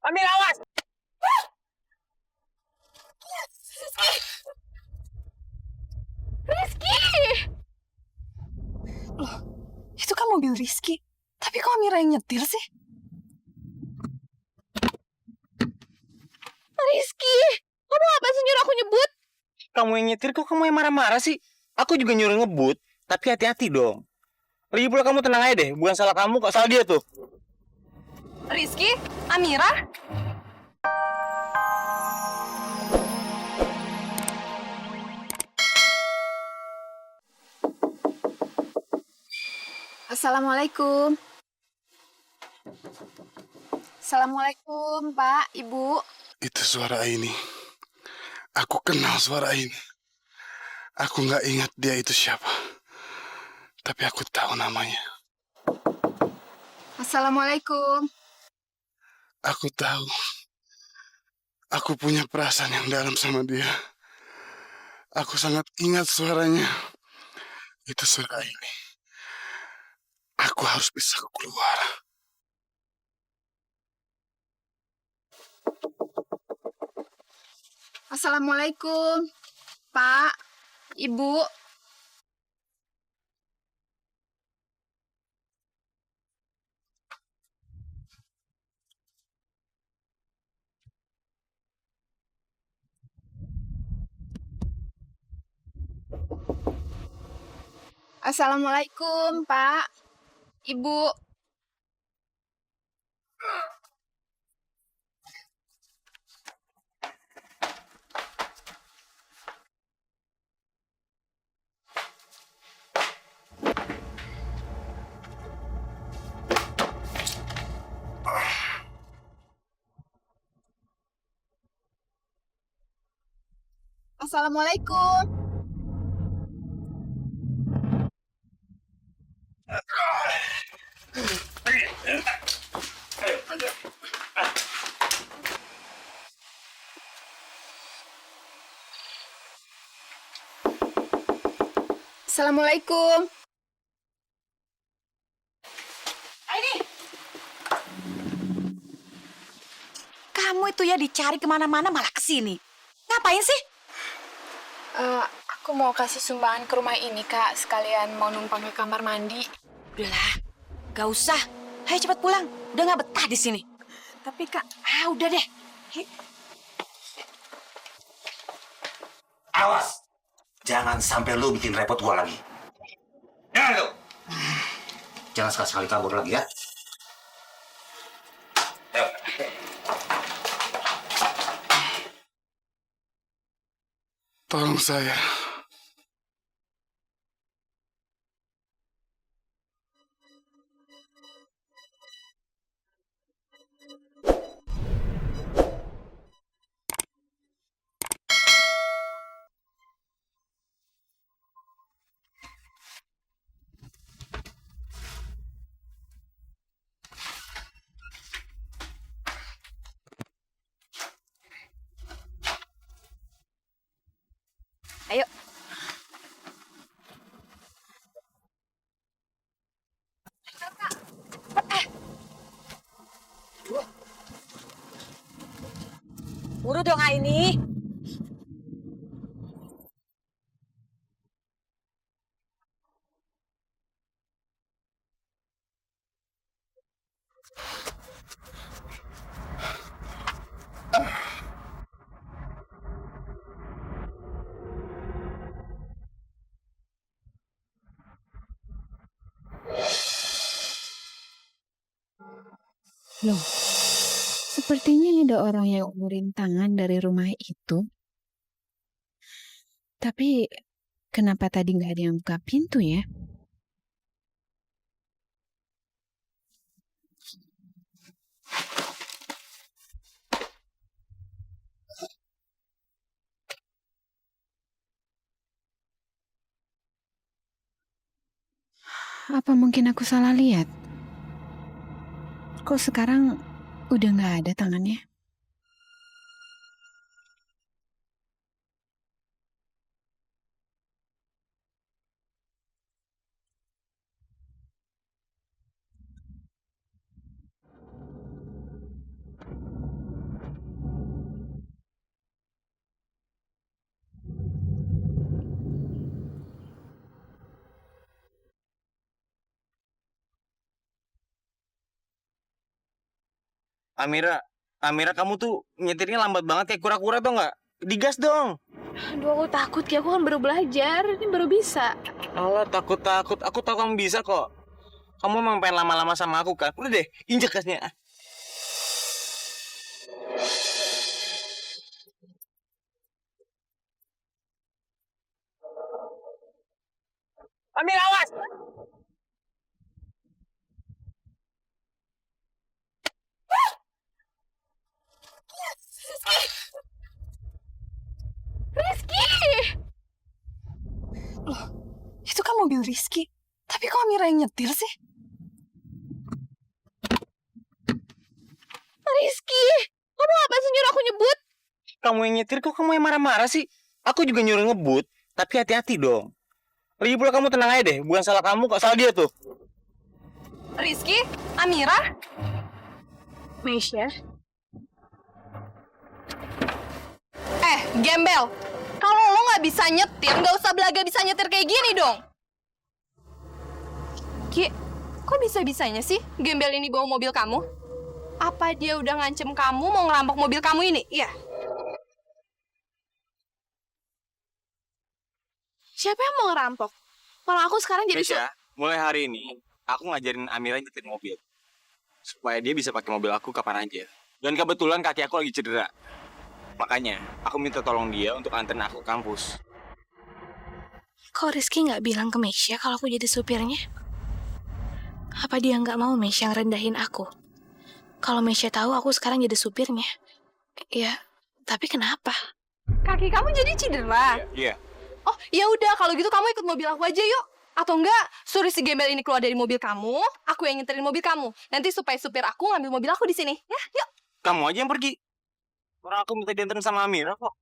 Ambil awas! Rizky! Loh, itu kan mobil Rizky. Tapi kok Amira yang nyetir sih? Rizky! Kamu apa sih nyuruh aku nyebut? Kamu yang nyetir kok kamu yang marah-marah sih? Aku juga nyuruh ngebut, tapi hati-hati dong. Lagi pula kamu tenang aja deh, bukan salah kamu kok, salah dia tuh. Rizky? Amira? Assalamualaikum. Assalamualaikum, Pak, Ibu. Itu suara ini. Aku kenal suara ini. Aku nggak ingat dia itu siapa. Tapi aku tahu namanya. Assalamualaikum. Aku tahu. Aku punya perasaan yang dalam sama dia. Aku sangat ingat suaranya. Itu suara ini. Aku harus bisa keluar. Assalamualaikum, Pak, Ibu. Assalamualaikum, Pak, Ibu. Assalamualaikum. Assalamualaikum. Aini, kamu itu ya dicari kemana-mana malah kesini. Ngapain sih? Aku mau kasih sumbangan ke rumah ini, Kak. Sekalian mau numpang ke kamar mandi. Udahlah, gak usah. Ayo cepat pulang. Udah gak betah di sini. Tapi, Kak, Udah deh. Awas! Jangan sampai lu bikin repot gua lagi. Ya, lu! Jangan sekali-sekali kabur lagi ya. Ayo. Tolong saya. Ayo. Buru dong, Aini. Loh, sepertinya ada orang yang tangan dari rumah itu. Tapi kenapa tadi nggak ada yang buka pintu ya? Apa mungkin aku salah lihat? Kok sekarang udah nggak ada tangannya? Amira, Amira kamu tuh nyetirnya lambat banget kayak kura-kura tau nggak? Digas dong. Aduh, aku takut Ki. Aku kan baru belajar. Ini baru bisa. Alah, takut-takut. Aku tahu kamu bisa kok. Kamu emang pengen lama-lama sama aku kan? Udah deh, injek gasnya. Amira, awas! Rizky! Itu kan mobil Rizky. Tapi kok Amira yang nyetir sih? Rizky! Kamu apa sih nyuruh aku nyebut? Kamu yang nyetir kok kamu yang marah-marah sih? Aku juga nyuruh ngebut, tapi hati-hati dong. Lagi pula kamu tenang aja deh, bukan salah kamu kok, salah dia tuh. Rizky? Amira? Meisha? Gembel, kalau lo nggak bisa nyetir, nggak usah belaga bisa nyetir kayak gini dong. Ki, kok bisa-bisanya sih Gembel ini bawa mobil kamu? Apa dia udah ngancem kamu mau ngerampok mobil kamu ini? Iya. Siapa yang mau ngerampok? Kalau aku sekarang jadi... Mesya, mulai hari ini, aku ngajarin Amira nyetir mobil. Supaya dia bisa pakai mobil aku kapan aja. Dan kebetulan kaki aku lagi cedera. Makanya, aku minta tolong dia untuk anterin aku ke kampus. Kok Rizky nggak bilang ke Meisha kalau aku jadi supirnya? Apa dia nggak mau Meisha ngerendahin aku? Kalau Meisha tahu aku sekarang jadi supirnya. Ya, tapi kenapa? Kaki kamu jadi cedera. Iya. Oh, ya udah kalau gitu kamu ikut mobil aku aja yuk. Atau enggak, suruh si Gembel ini keluar dari mobil kamu, aku yang nyeterin mobil kamu. Nanti supaya supir aku ngambil mobil aku di sini. Ya, yuk. Kamu aja yang pergi. Orang aku minta dianterin sama Amira kok.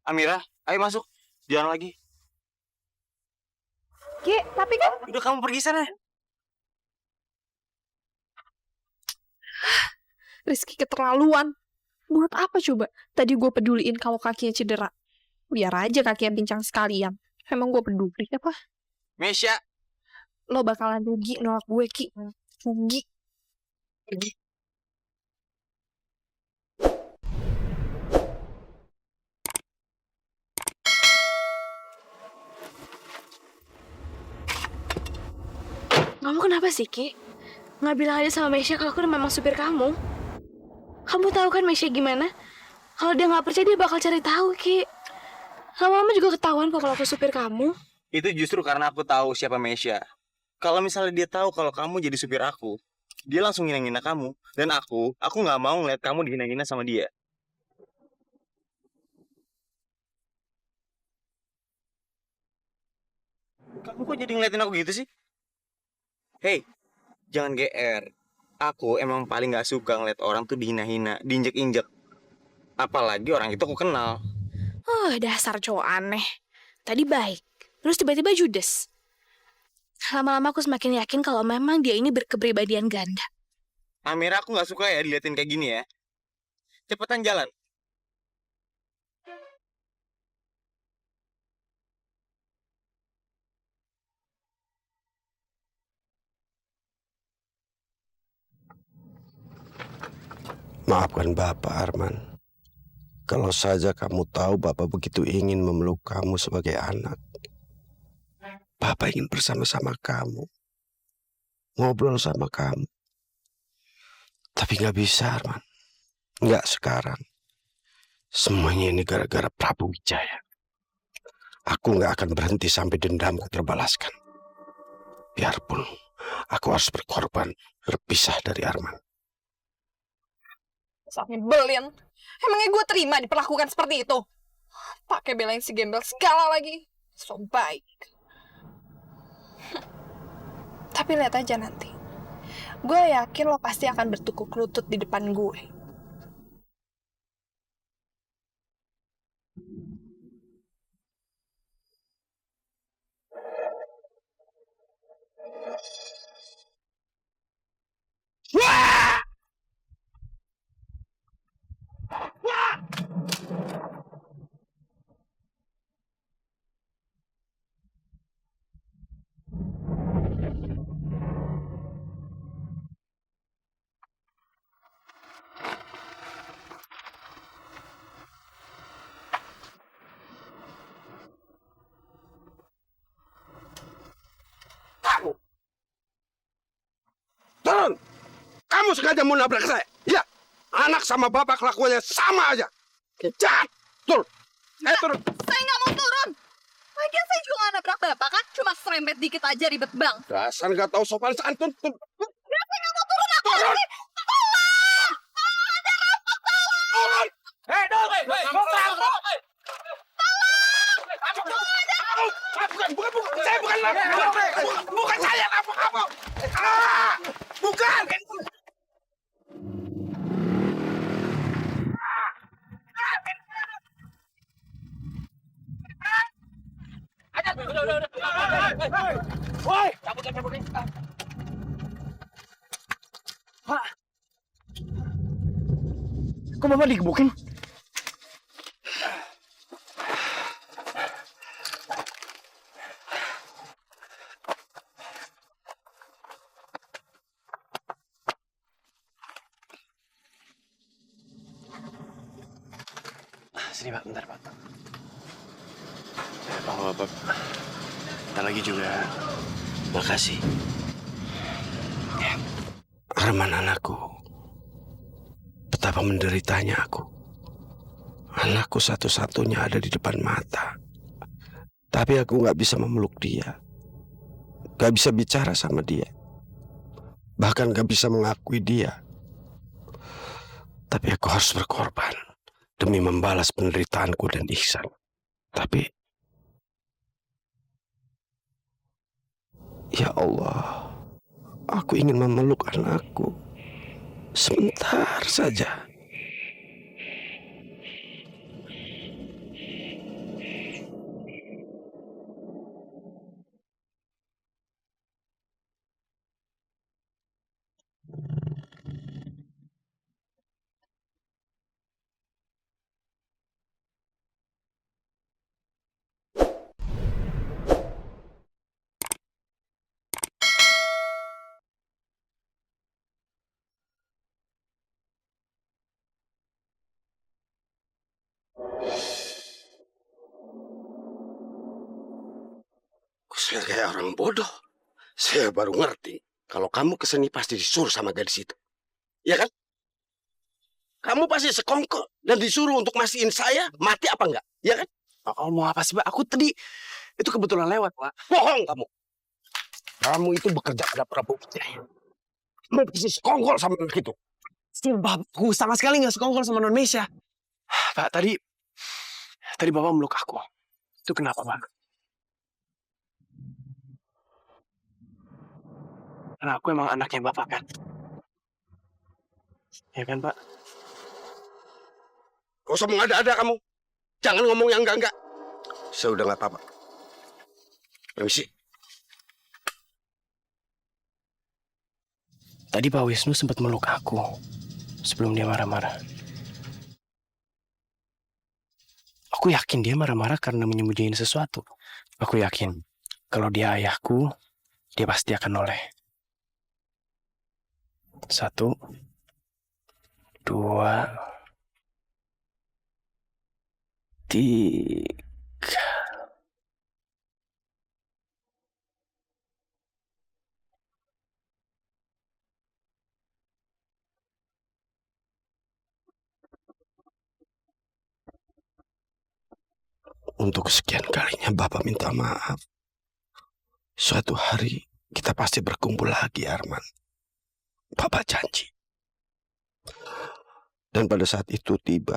Amira, ayo masuk. Jangan lagi. Ki, tapi kan... Udah kamu pergi sana. Rizky keterlaluan. Buat apa coba? Tadi gue peduliin kalau kakinya cedera. Biar aja kakinya pincang sekalian. Emang gue peduli apa? Mesya, Lo bakalan rugi nolak gue, Ki. Rugi. pergi. Kamu kenapa sih, Ki? Nggak bilang aja sama Meisha kalau aku memang supir kamu. Kamu tahu kan Meisha gimana? Kalau dia nggak percaya, dia bakal cari tahu, Ki. Lama-lama juga ketahuan kok kalau aku supir kamu. Itu justru karena aku tahu siapa Mesya. Kalau misalnya dia tahu kalau kamu jadi supir aku, dia langsung ngina-ngina kamu. Dan aku nggak mau ngeliat kamu dihina-hina sama dia. Kamu kok jadi ngeliatin aku gitu sih? Hei, jangan GR. Aku emang paling gak suka ngeliat orang tuh dihina-hina, diinjek-injek. Apalagi orang itu aku kenal. Oh, dasar cowok aneh. Tadi baik, terus tiba-tiba judes. Lama-lama aku semakin yakin kalau memang dia ini berkepribadian ganda. Amira, aku gak suka ya diliatin kayak gini ya. Cepetan jalan. Maafkan Bapak, Arman. Kalau saja kamu tahu Bapak begitu ingin memeluk kamu sebagai anak. Bapak ingin bersama-sama kamu. Ngobrol sama kamu. Tapi gak bisa, Arman. Gak sekarang. Semuanya ini gara-gara Prabu Wijaya. Aku gak akan berhenti sampai dendamku terbalaskan. Biarpun aku harus berkorban berpisah dari Arman. Nyebelin. Emangnya gue terima diperlakukan seperti itu? Pakai belain si Gembel segala lagi. So baik. Tapi lihat aja nanti. Gue yakin lo pasti akan bertukuk lutut di depan gue. Kamu sengaja mau nabrak saya? Ya, anak sama bapak kelakuannya sama aja. Jahat, turun. Turun. Saya nggak mau turun. Lagian saya juga nggak nabrak bapak kan, cuma serempet dikit aja ribet bang. Dasar nggak tahu sopan santun. Turun. Saya nggak mau turun, aku Turun. sih. Tolong! Tolong, ada rampok, tolong! Turun. Bukan, saya bukan rampok. Bukan saya rampok kamu. Bukan. Kok Bapak digebukin? Sini Pak, bentar Pak. Ya Pak, Bapak. Bentar lagi juga. Makasih. Arman anakku. Betapa menderitanya aku. Anakku satu-satunya ada di depan mata. Tapi aku gak bisa memeluk dia. Gak bisa bicara sama dia. Bahkan gak bisa mengakui dia. Tapi aku harus berkorban demi membalas penderitaanku dan Ihsan. Tapi ya Allah, aku ingin memeluk anakku sebentar saja. Saya kayak orang bodoh. Saya baru ngerti kalau kamu kesini pasti disuruh sama gadis itu. Iya kan? Kamu pasti sekongkol dan disuruh untuk mastiin saya mati apa enggak. Iya kan? Oh, mau apa sih Pak? Aku tadi itu kebetulan lewat Pak. Bohong kamu. Kamu itu bekerja pada Prabu Wijaya. Kamu pasti sekongkol sama anak itu. Sumpah, aku sama sekali nggak sekongkol sama non Mesya. Pak, tadi Bapak meluk aku. Itu kenapa Pak? Karena aku emang anaknya Bapak kan? Ya kan Pak? Gak usah mengada-ada kamu. Jangan ngomong yang enggak-enggak. Saya udah gak apa-apa. Permisi. Tadi Pak Wisnu sempat meluk aku sebelum dia marah-marah. Aku yakin dia marah-marah karena menyembunyiin sesuatu. Aku yakin kalau dia ayahku, dia pasti akan noleh. 1, 2, 3. Untuk kesekian kalinya Bapak minta maaf. Suatu hari kita pasti berkumpul lagi, Arman. Bapak janji. Dan pada saat itu tiba,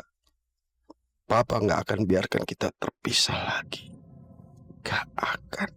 Papa nggak akan biarkan kita terpisah lagi. Gak akan.